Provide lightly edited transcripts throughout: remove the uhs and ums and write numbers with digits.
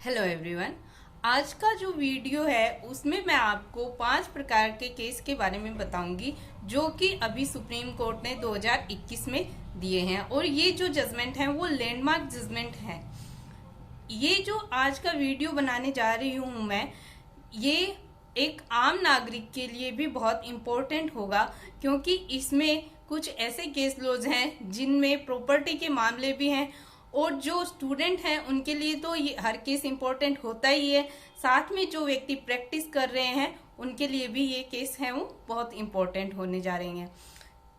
Hello everyone. आज का जो वीडियो है उसमें मैं आपको 5 प्रकार के केस के बारे में बताऊंगी जो कि अभी सुप्रीम कोर्ट ने 2021 में दिए हैं। और ये जो जजमेंट है वो लैंडमार्क जजमेंट है। ये जो आज का वीडियो बनाने जा रही हूँ मैं, ये एक आम नागरिक के लिए भी बहुत इम्पोर्टेंट होगा, क्योंकि इसमें कुछ ऐसे केस लॉज हैं जिनमें प्रॉपर्टी के मामले भी हैं। और जो स्टूडेंट हैं उनके लिए तो ये हर केस इम्पोर्टेंट होता ही है, साथ में जो व्यक्ति प्रैक्टिस कर रहे हैं उनके लिए भी ये केस है वो बहुत इम्पोर्टेंट होने जा रहे हैं।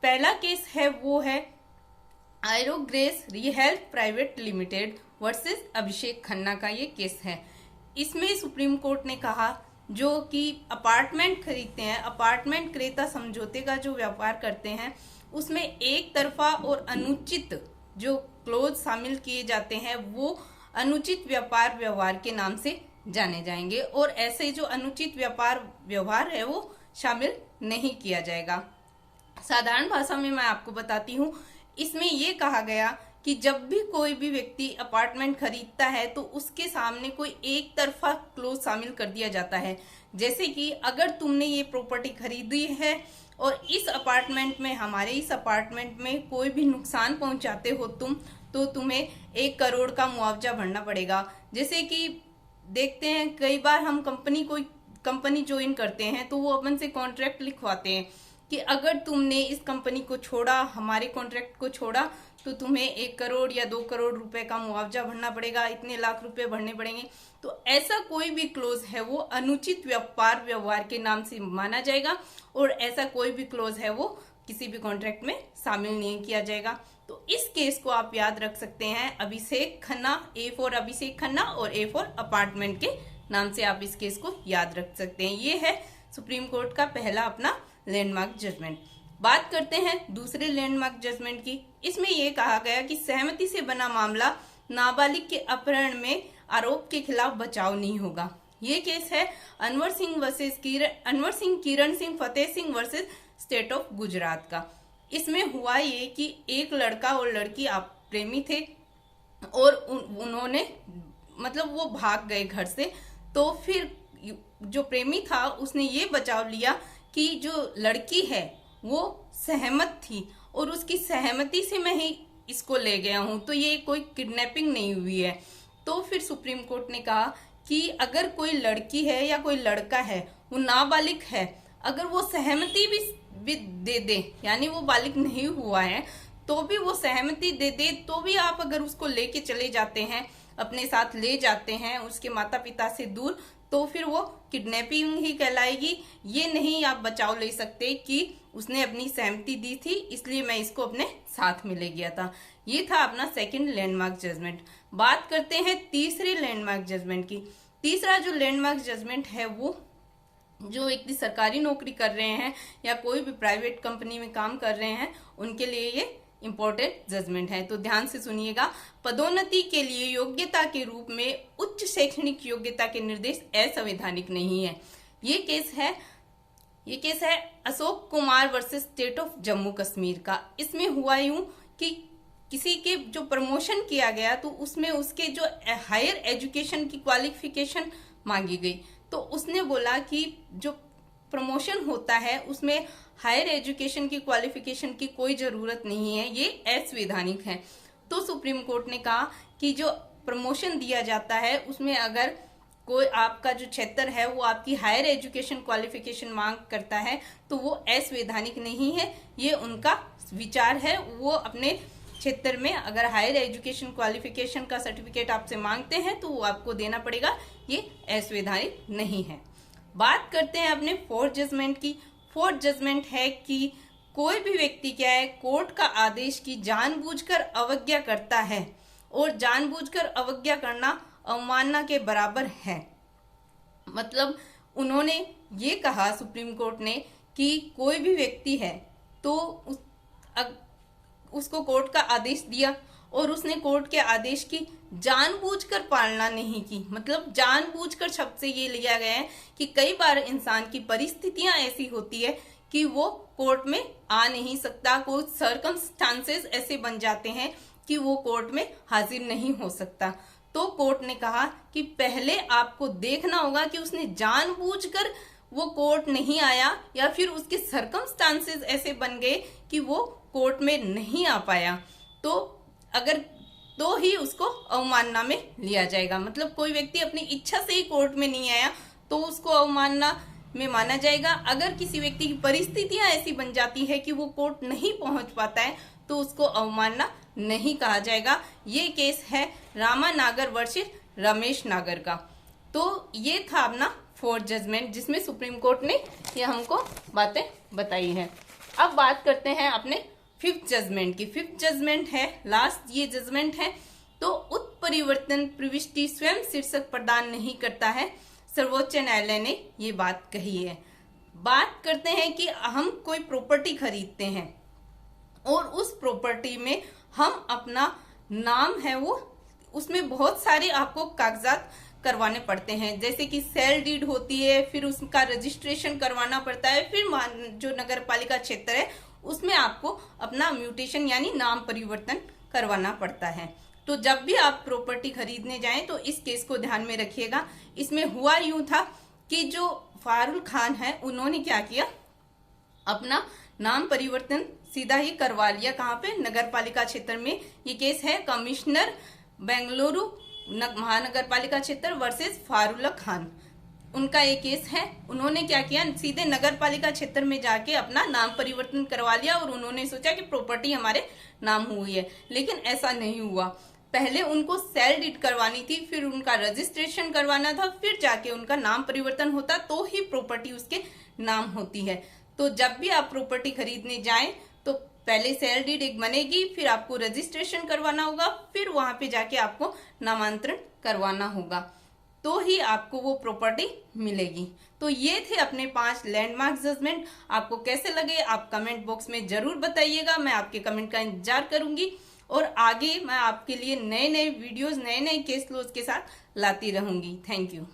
पहला केस है वो है आयरोग्रेस रीहेल्थ प्राइवेट लिमिटेड वर्सेस अभिषेक खन्ना का ये केस है। इसमें सुप्रीम कोर्ट ने कहा जो कि अपार्टमेंट खरीदते हैं, अपार्टमेंट क्रेता समझौते का जो व्यापार करते हैं, उसमें एक तरफा और अनुचित जो क्लोज शामिल किए जाते हैं वो अनुचित व्यापार व्यवहार के नाम से जाने जाएंगे। और ऐसे जो अनुचित व्यापार व्यवहार है वो शामिल नहीं किया जाएगा। साधारण भाषा में मैं आपको बताती हूँ, इसमें ये कहा गया कि जब भी कोई भी व्यक्ति अपार्टमेंट खरीदता है तो उसके सामने कोई एक तरफा क्लोज शामिल कर दिया जाता है। जैसे कि अगर तुमने ये प्रॉपर्टी खरीदी है और इस अपार्टमेंट में, हमारे इस अपार्टमेंट में कोई भी नुकसान पहुंचाते हो तुम, तो तुम्हें 1 करोड़ का मुआवजा भरना पड़ेगा। जैसे कि देखते हैं कई बार हम कंपनी ज्वाइन करते हैं तो वो अपन से कॉन्ट्रैक्ट लिखवाते हैं कि अगर तुमने इस कंपनी को छोड़ा, हमारे कॉन्ट्रैक्ट को छोड़ा, तो तुम्हें 1 करोड़ या 2 करोड़ रुपए का मुआवजा भरना पड़ेगा, इतने लाख रुपए भरने पड़ेंगे। तो ऐसा कोई भी क्लोज है वो अनुचित व्यापार व्यवहार के नाम से माना जाएगा और ऐसा कोई भी क्लोज है वो किसी भी कॉन्ट्रैक्ट में शामिल नहीं किया जाएगा। तो इस केस को आप याद रख सकते हैं अभिषेक खन्ना, ए फॉर अभिषेक खन्ना और ए फॉर अपार्टमेंट के नाम से आप इस केस को याद रख सकते हैं। ये है सुप्रीम कोर्ट का पहला अपना लैंडमार्क जजमेंट। बात करते हैं दूसरे लैंडमार्क जजमेंट की। इसमें यह कहा गया कि सहमति से बना मामला नाबालिग के अपहरण में आरोप के खिलाफ बचाव नहीं होगा। ये केस है Anwar Singh Kiran Singh Fateh Singh versus state of Gujarat का। इसमें हुआ ये कि एक लड़का और लड़की आप प्रेमी थे और उन्होंने मतलब वो भाग गए घर से। तो फिर जो प्रेमी था उसने ये बचाव लिया कि जो लड़की है वो सहमत थी और उसकी सहमति से मैं ही इसको ले गया हूं, तो ये कोई किडनैपिंग नहीं हुई है। तो फिर सुप्रीम कोर्ट ने कहा कि अगर कोई लड़की है या कोई लड़का है, वो नाबालिग है, अगर वो सहमति भी दे दे, यानी वो बालिग नहीं हुआ है तो भी वो सहमति दे दे, तो भी आप अगर उसको लेके चले जाते हैं, अपने साथ ले जाते हैं उसके माता पिता से दूर, तो फिर वो किडनैपिंग ही कहलाएगी। ये नहीं आप बचाव ले सकते कि उसने अपनी सहमति दी थी इसलिए मैं इसको अपने साथ में ले गया था। ये था अपना सेकंड लैंडमार्क जजमेंट। बात करते हैं तीसरे लैंडमार्क जजमेंट की। तीसरा जो लैंडमार्क जजमेंट है वो जो व्यक्ति सरकारी नौकरी कर रहे हैं या कोई भी प्राइवेट कंपनी में काम कर रहे हैं उनके लिए ये इंपॉर्टेंट जजमेंट है। तो ध्यान से सुनिएगा। पदोन्नति के लिए योग्यता के रूप में उच्च शैक्षणिक योग्यता के निर्देश असंवैधानिक नहीं है। ये केस है Ashok Kumar versus state of Jammu Kashmir का। इसमें हुआ यूं कि किसी के जो प्रमोशन किया गया तो उसमें उसके जो हायर एजुकेशन की क्वालिफिकेशन मांगी गई, तो उसने बोला कि जो प्रमोशन होता है उसमें हायर एजुकेशन की क्वालिफिकेशन की कोई जरूरत नहीं है, ये असंवैधानिक है। तो सुप्रीम कोर्ट ने कहा कि जो प्रमोशन दिया जाता है उसमें अगर कोई आपका जो क्षेत्र है वो आपकी हायर एजुकेशन क्वालिफिकेशन मांग करता है तो वो असंवैधानिक नहीं है। ये उनका विचार है, वो अपने क्षेत्र में अगर हायर एजुकेशन क्वालिफिकेशन का सर्टिफिकेट आपसे मांगते हैं तो वो आपको देना पड़ेगा, ये असंवैधानिक नहीं है। बात करते हैं अपने फोर्थ जजमेंट की। फोर्थ जजमेंट है कि कोई भी व्यक्ति क्या है, कोर्ट का आदेश की जानबूझकर अवज्ञा करता है और जानबूझकर अवज्ञा करना अवमानना के बराबर है। मतलब उन्होंने ये कहा सुप्रीम कोर्ट ने कि कोई भी व्यक्ति है तो उसको कोर्ट का आदेश दिया और उसने कोर्ट के आदेश की जानबूझकर पालना नहीं की। मतलब जानबूझकर शब्द से ये लिया गया है कि कई बार इंसान की परिस्थितियां ऐसी होती है कि वो कोर्ट में आ नहीं सकता, कुछ सर्कमस्टांसेस ऐसे बन जाते हैं कि वो कोर्ट में हाजिर नहीं हो सकता। तो कोर्ट ने कहा कि पहले आपको देखना होगा कि उसने जानबूझकर वो कोर्ट नहीं आया या फिर उसके सर्कमस्टांसेस ऐसे बन गए कि वो कोर्ट में नहीं आ पाया, तो ही उसको अवमानना में लिया जाएगा। मतलब कोई व्यक्ति अपनी इच्छा से ही कोर्ट में नहीं आया तो उसको अवमानना में माना जाएगा। अगर किसी व्यक्ति की परिस्थितियां ऐसी बन जाती है कि वो कोर्ट नहीं पहुंच पाता है तो उसको अवमानना नहीं कहा जाएगा। ये केस है रामा नागर वर्सेस रमेश नागर का। तो ये था अपना फोर्थ जजमेंट जिसमें सुप्रीम कोर्ट ने ये हमको बातें बताई है। अब बात करते हैं अपने फिफ्थ जजमेंट की। फिफ्थ जजमेंट है लास्ट ये जजमेंट है। तो उत्परिवर्तन प्रविष्टि स्वयं शीर्षक प्रदान नहीं करता है, सर्वोच्च न्यायालय ने ये बात कही है। बात करते हैं कि हम कोई प्रॉपर्टी खरीदते हैं और उस प्रॉपर्टी में हम अपना नाम है वो उसमें बहुत सारे आपको कागजात करवाने पड़ते हैं, जैसे कि सेल डीड होती है, फिर उसका रजिस्ट्रेशन करवाना पड़ता है, फिर जो नगर पालिका क्षेत्र है उसमें आपको अपना म्यूटेशन यानी नाम परिवर्तन करवाना पड़ता है। तो जब भी आप प्रॉपर्टी खरीदने जाएं तो इस केस को ध्यान में रखिएगा। इसमें हुआ यूं था कि जो फारुल खान है उन्होंने क्या किया, अपना नाम परिवर्तन सीधा ही करवा लिया। कहाँ पे? नगर पालिका क्षेत्र में। ये केस है कमिश्नर बेंगलुरु महानगर पालिका क्षेत्र वर्सेस फारुल खान, उनका एक केस है। उन्होंने क्या किया, सीधे नगर पालिका क्षेत्र में जाके अपना नाम परिवर्तन करवा लिया और उन्होंने सोचा कि प्रॉपर्टी हमारे नाम हुई है, लेकिन ऐसा नहीं हुआ। पहले उनको सेल डीड करवानी थी, फिर उनका रजिस्ट्रेशन करवाना था, फिर जाके उनका नाम परिवर्तन होता तो ही प्रॉपर्टी उसके नाम होती है। तो जब भी आप प्रॉपर्टी खरीदने जाएं तो पहले सेल डीड एक बनेगी, फिर आपको रजिस्ट्रेशन करवाना होगा, फिर वहां पे जाके आपको नामांतरण करवाना होगा, तो ही आपको वो प्रॉपर्टी मिलेगी। तो ये थे अपने 5 लैंडमार्क जजमेंट। आपको कैसे लगे आप कमेंट बॉक्स में जरूर बताइएगा, मैं आपके कमेंट का इंतजार करूंगी और आगे मैं आपके लिए नए नए वीडियोस, नए नए केस लॉज के साथ लाती रहूंगी। Thank you.